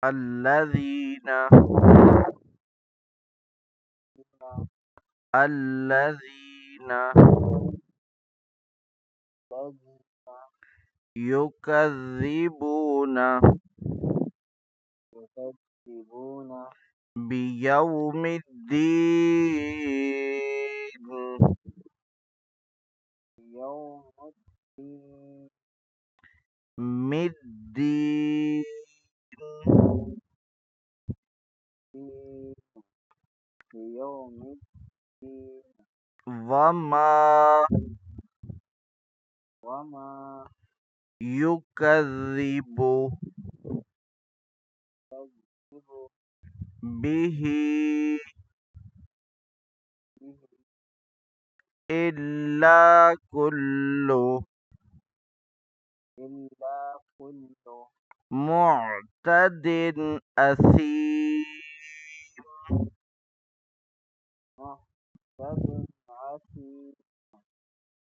الذين الذين يكذبون بيوم الدين مدين وما يكذب به إلا كل معتد أثيم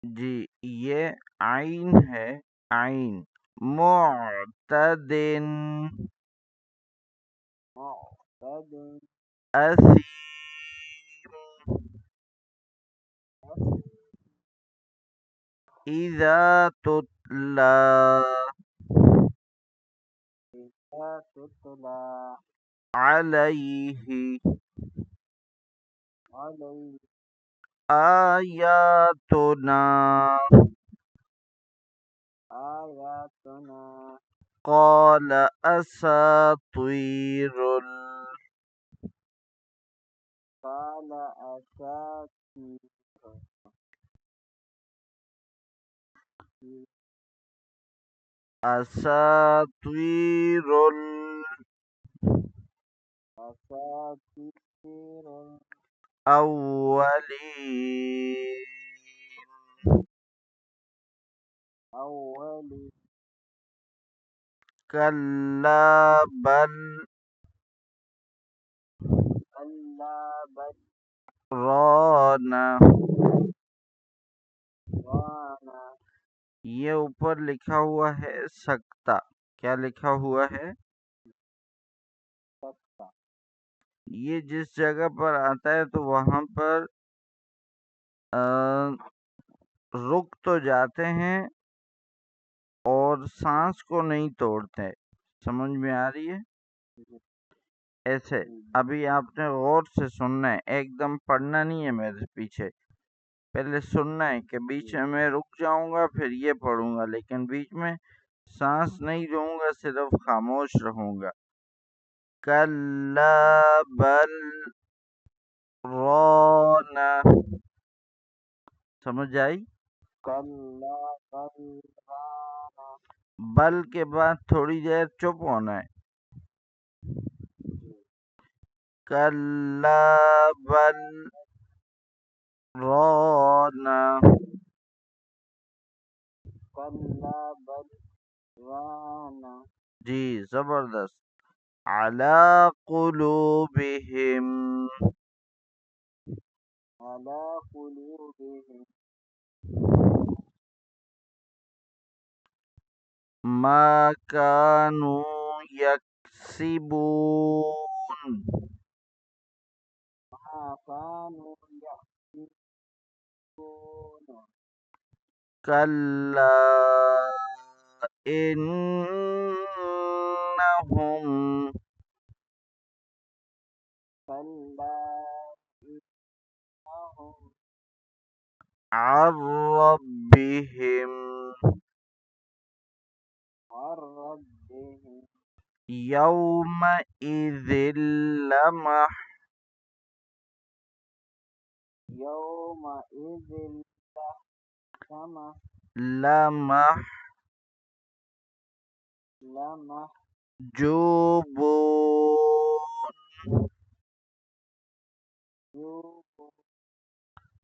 जी ये आइन है आइन मुअतदिन असीम इज़ा तुतला अलैहि आयातुना قال أساطير أساطير الأولين كلا بل राना ये ऊपर लिखा हुआ है सकता क्या लिखा हुआ है ये जिस जगह पर आता है तो वहां पर रुक तो जाते हैं और सांस को नहीं तोड़ते समझ में आ रही है ऐसे अभी आपने गौर से सुनना है एकदम पढ़ना नहीं है मेरे पीछे पहले सुनना है कि बीच में मैं रुक जाऊंगा फिर ये पढ़ूंगा लेकिन बीच में सांस नहीं लूंगा सिर्फ खामोश रहूंगा कल्ला बल राना समझ आई बल के बाद थोड़ी देर चुप होना है कल्ला बल राना जी जबरदस्त अला कुलूबिहिम मा कानू यक्सिबून कल्ला इन्नहुम عن ربهم يومئذ لمحجوبون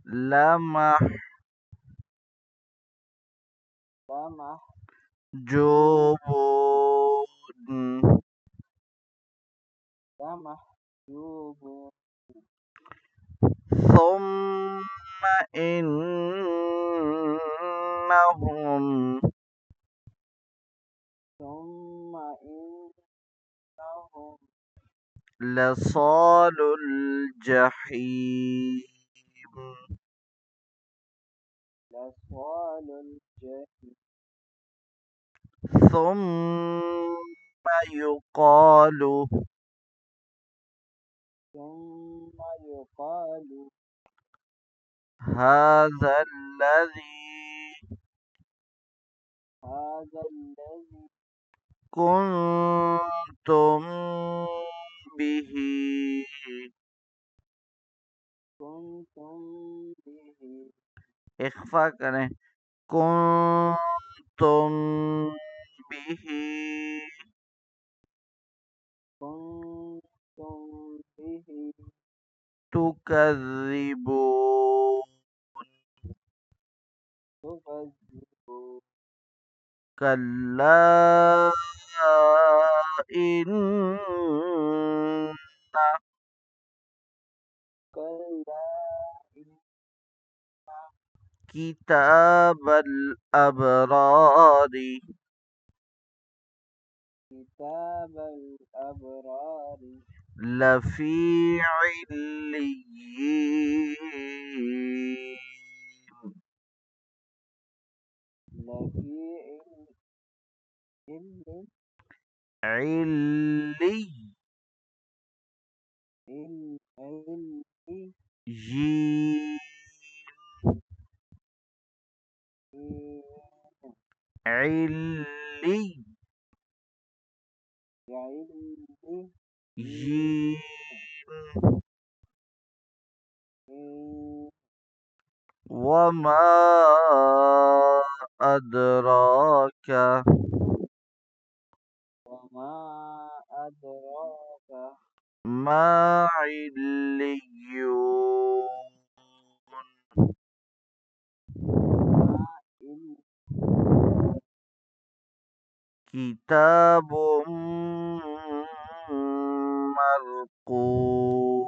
لمحجوبون ثم إنهم لصال الجحيم ثم يقال هذا الذي كنتم به इख्फा करें कुंतुम बिही तुकज़्ज़िबून कल्ला इन्न किताबल अबरारी लफी इल्लिय्यीन इल्लिय्यीन इल्लिय्यीन वमा अदराक मा इल्लिय्यून किताबुम मरकूम